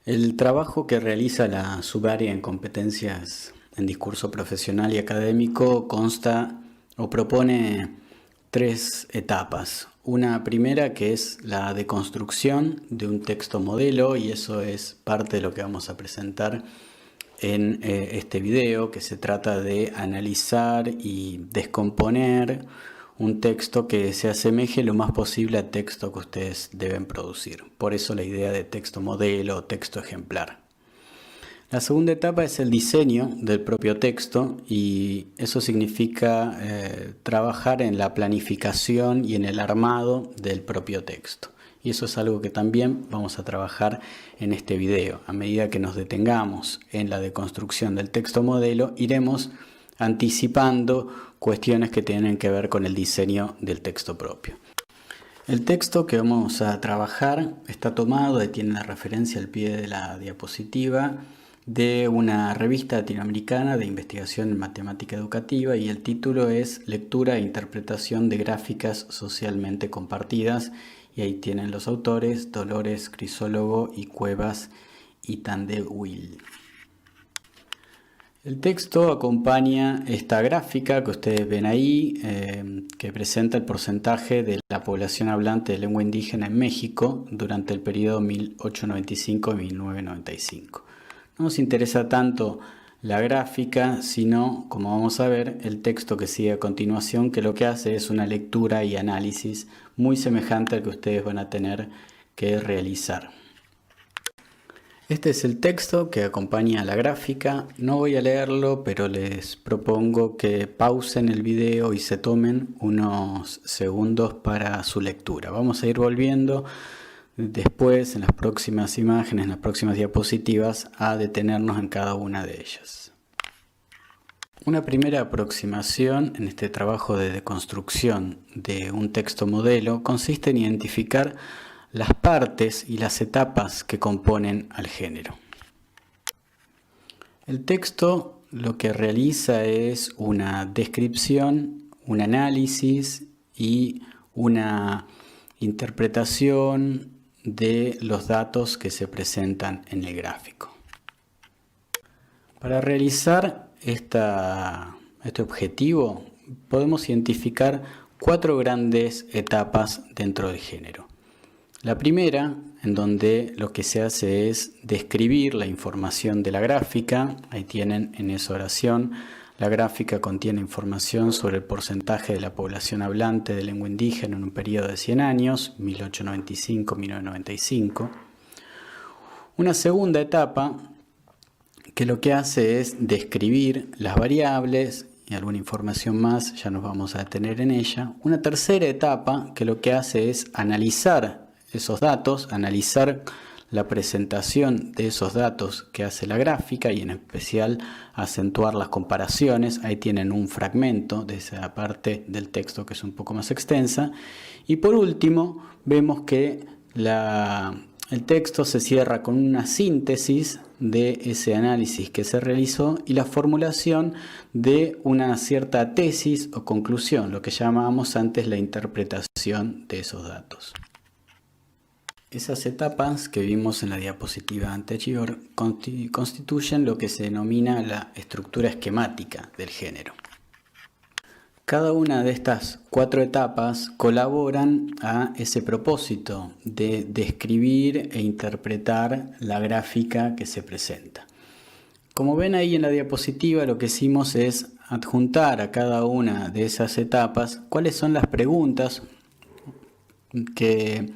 El trabajo que realiza la subárea en competencias en discurso profesional y académico consta o propone tres etapas. Una primera que es la deconstrucción de un texto modelo, y eso es parte de lo que vamos a presentar en este video, que se trata de analizar y descomponer un texto que se asemeje lo más posible al texto que ustedes deben producir. Por eso la idea de texto modelo o texto ejemplar. La segunda etapa es el diseño del propio texto, y eso significa trabajar en la planificación y en el armado del propio texto. Y eso es algo que también vamos a trabajar en este video. A medida que nos detengamos en la deconstrucción del texto modelo, iremos anticipando cuestiones que tienen que ver con el diseño del texto propio. El texto que vamos a trabajar está tomado, y tiene la referencia al pie de la diapositiva, de una revista latinoamericana de investigación en matemática educativa, y el título es Lectura e interpretación de gráficas socialmente compartidas, y ahí tienen los autores: Dolores Crisólogo y Cuevas y Tandewil. El texto acompaña esta gráfica que ustedes ven ahí, que presenta el porcentaje de la población hablante de lengua indígena en México durante el periodo 1895-1995. No nos interesa tanto la gráfica, sino, como vamos a ver, el texto que sigue a continuación, que lo que hace es una lectura y análisis muy semejante al que ustedes van a tener que realizar. Este es el texto que acompaña a la gráfica. No voy a leerlo, pero les propongo que pausen el video y se tomen unos segundos para su lectura. Vamos a ir volviendo después, en las próximas imágenes, en las próximas diapositivas, a detenernos en cada una de ellas. Una primera aproximación en este trabajo de deconstrucción de un texto modelo consiste en identificar las partes y las etapas que componen al género. El texto lo que realiza es una descripción, un análisis y una interpretación de los datos que se presentan en el gráfico. Para realizar este objetivo podemos identificar cuatro grandes etapas dentro del género. La primera, en donde lo que se hace es describir la información de la gráfica. Ahí tienen en esa oración: la gráfica contiene información sobre el porcentaje de la población hablante de lengua indígena en un periodo de 100 años, 1895-1995. Una segunda etapa que lo que hace es describir las variables y alguna información más, ya nos vamos a detener en ella. Una tercera etapa que lo que hace es analizar esos datos, analizar la presentación de esos datos que hace la gráfica, y en especial acentuar las comparaciones. Ahí tienen un fragmento de esa parte del texto que es un poco más extensa. Y por último vemos que el texto se cierra con una síntesis de ese análisis que se realizó y la formulación de una cierta tesis o conclusión, lo que llamábamos antes la interpretación de esos datos. Esas etapas que vimos en la diapositiva anterior constituyen lo que se denomina la estructura esquemática del género. Cada una de estas cuatro etapas colaboran a ese propósito de describir e interpretar la gráfica que se presenta. Como ven ahí en la diapositiva, lo que hicimos es adjuntar a cada una de esas etapas cuáles son las preguntas que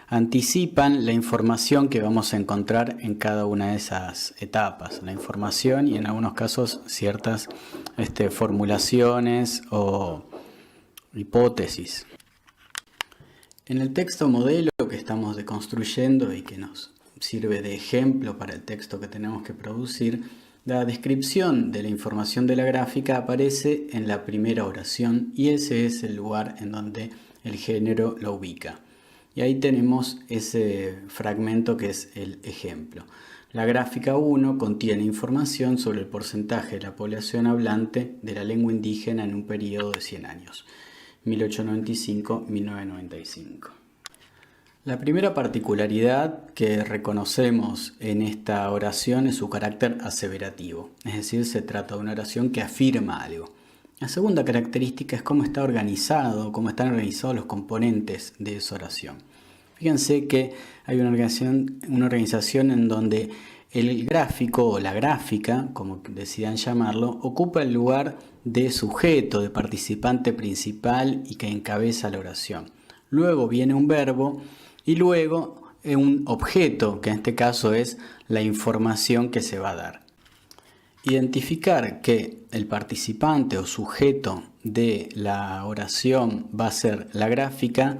anticipan la información que vamos a encontrar en cada una de esas etapas. La información y en algunos casos ciertas formulaciones o hipótesis. En el texto modelo que estamos deconstruyendo y que nos sirve de ejemplo para el texto que tenemos que producir, la descripción de la información de la gráfica aparece en la primera oración, y ese es el lugar en donde el género lo ubica. Y ahí tenemos ese fragmento que es el ejemplo. La gráfica 1 contiene información sobre el porcentaje de la población hablante de la lengua indígena en un periodo de 100 años, 1895-1995. La primera particularidad que reconocemos en esta oración es su carácter aseverativo, es decir, se trata de una oración que afirma algo. La segunda característica es cómo está organizado, cómo están organizados los componentes de esa oración. Fíjense que hay una organización en donde el gráfico o la gráfica, como decidan llamarlo, ocupa el lugar de sujeto, de participante principal y que encabeza la oración. Luego viene un verbo y luego un objeto, que en este caso es la información que se va a dar. Identificar que el participante o sujeto de la oración va a ser la gráfica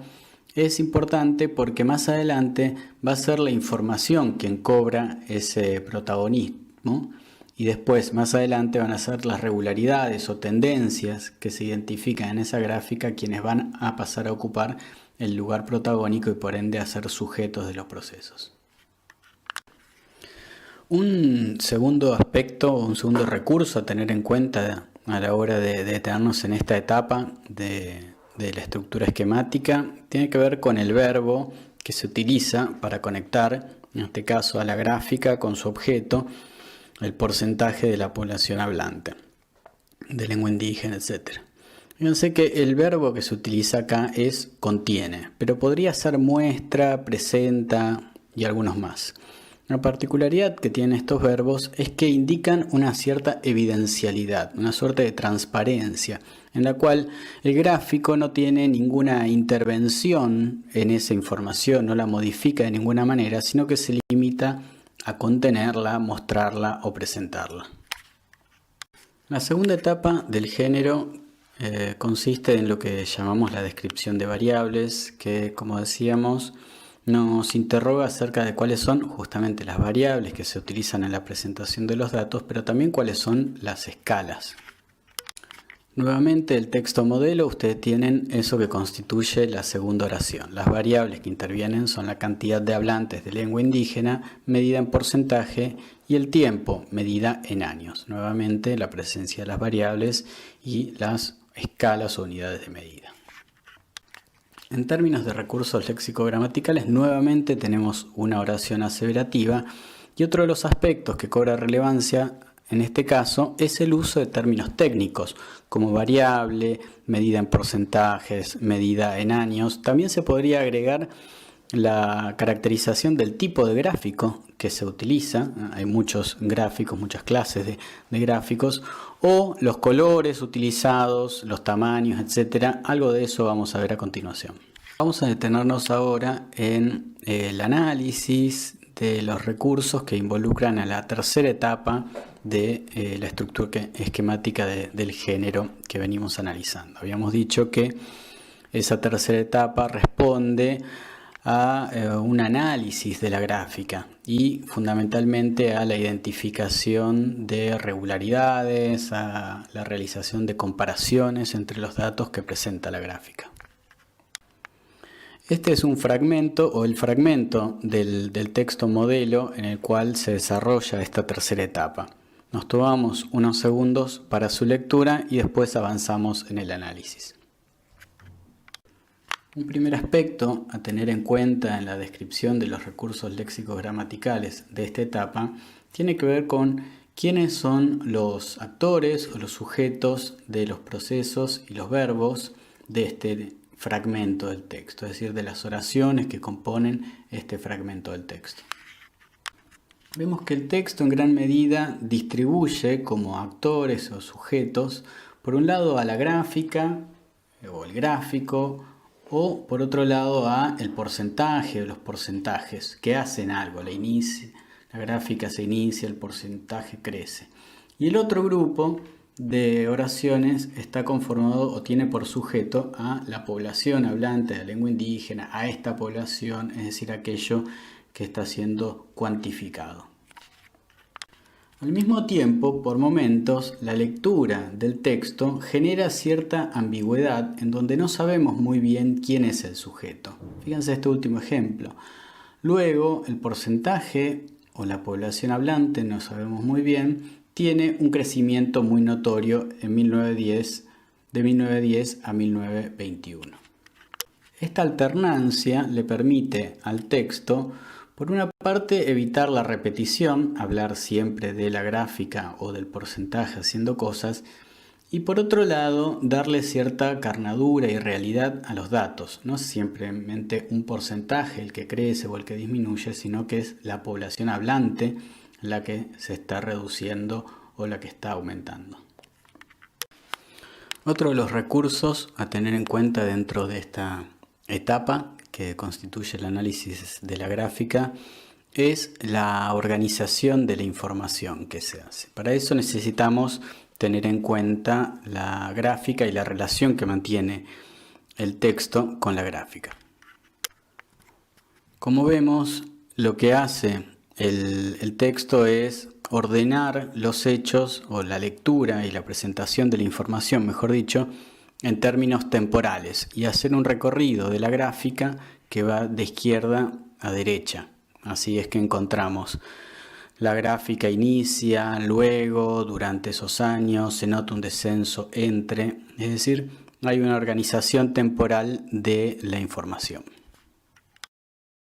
es importante porque más adelante va a ser la información quien cobra ese protagonismo y después más adelante van a ser las regularidades o tendencias que se identifican en esa gráfica quienes van a pasar a ocupar el lugar protagónico y por ende a ser sujetos de los procesos. Un segundo aspecto, un segundo recurso a tener en cuenta a la hora de detenernos en esta etapa de la estructura esquemática tiene que ver con el verbo que se utiliza para conectar, en este caso a la gráfica, con su objeto, el porcentaje de la población hablante, de lengua indígena, etc. Fíjense que el verbo que se utiliza acá es contiene, pero podría ser muestra, presenta y algunos más. La particularidad que tienen estos verbos es que indican una cierta evidencialidad, una suerte de transparencia, en la cual el gráfico no tiene ninguna intervención en esa información, no la modifica de ninguna manera, sino que se limita a contenerla, mostrarla o presentarla. La segunda etapa del género consiste en lo que llamamos la descripción de variables, que como decíamos nos interroga acerca de cuáles son justamente las variables que se utilizan en la presentación de los datos, pero también cuáles son las escalas. Nuevamente el texto modelo, ustedes tienen eso que constituye la segunda oración. Las variables que intervienen son la cantidad de hablantes de lengua indígena medida en porcentaje y el tiempo medida en años. Nuevamente la presencia de las variables y las escalas o unidades de medida. En términos de recursos léxico-gramaticales, nuevamente tenemos una oración aseverativa y otro de los aspectos que cobra relevancia en este caso es el uso de términos técnicos como variable, medida en porcentajes, medida en años. También se podría agregar la caracterización del tipo de gráfico que se utiliza. Hay muchos gráficos, muchas clases de gráficos, o los colores utilizados, los tamaños, etc. Algo de eso vamos a ver a continuación. Vamos a detenernos ahora en el análisis de los recursos que involucran a la tercera etapa de la estructura esquemática del género que venimos analizando. Habíamos dicho que esa tercera etapa responde a un análisis de la gráfica y fundamentalmente a la identificación de regularidades, a la realización de comparaciones entre los datos que presenta la gráfica. Este es un fragmento o el fragmento del texto modelo en el cual se desarrolla esta tercera etapa. Nos tomamos unos segundos para su lectura y después avanzamos en el análisis. Un primer aspecto a tener en cuenta en la descripción de los recursos léxicos gramaticales de esta etapa tiene que ver con quiénes son los actores o los sujetos de los procesos y los verbos de este fragmento del texto, es decir, de las oraciones que componen este fragmento del texto. Vemos que el texto en gran medida distribuye como actores o sujetos, por un lado a la gráfica o el gráfico, o por otro lado a el porcentaje o los porcentajes que hacen algo. La gráfica se inicia, el porcentaje crece. Y el otro grupo de oraciones está conformado o tiene por sujeto a la población hablante de lengua indígena, a esta población, es decir, aquello que está siendo cuantificado. Al mismo tiempo, por momentos, la lectura del texto genera cierta ambigüedad en donde no sabemos muy bien quién es el sujeto. Fíjense este último ejemplo. Luego, el porcentaje o la población hablante, no sabemos muy bien, tiene un crecimiento muy notorio en de 1910 a 1921. Esta alternancia le permite al texto, por una parte, evitar la repetición, hablar siempre de la gráfica o del porcentaje haciendo cosas, y por otro lado, darle cierta carnadura y realidad a los datos. No es simplemente un porcentaje el que crece o el que disminuye, sino que es la población hablante la que se está reduciendo o la que está aumentando. Otro de los recursos a tener en cuenta dentro de esta etapa que constituye el análisis de la gráfica es la organización de la información que se hace. Para eso necesitamos tener en cuenta la gráfica y la relación que mantiene el texto con la gráfica. Como vemos, lo que hace el texto es ordenar los hechos o la lectura y la presentación de la información, mejor dicho, en términos temporales y hacer un recorrido de la gráfica que va de izquierda a derecha. Así es que encontramos la gráfica inicia, luego, durante esos años, se nota un descenso entre, es decir, hay una organización temporal de la información.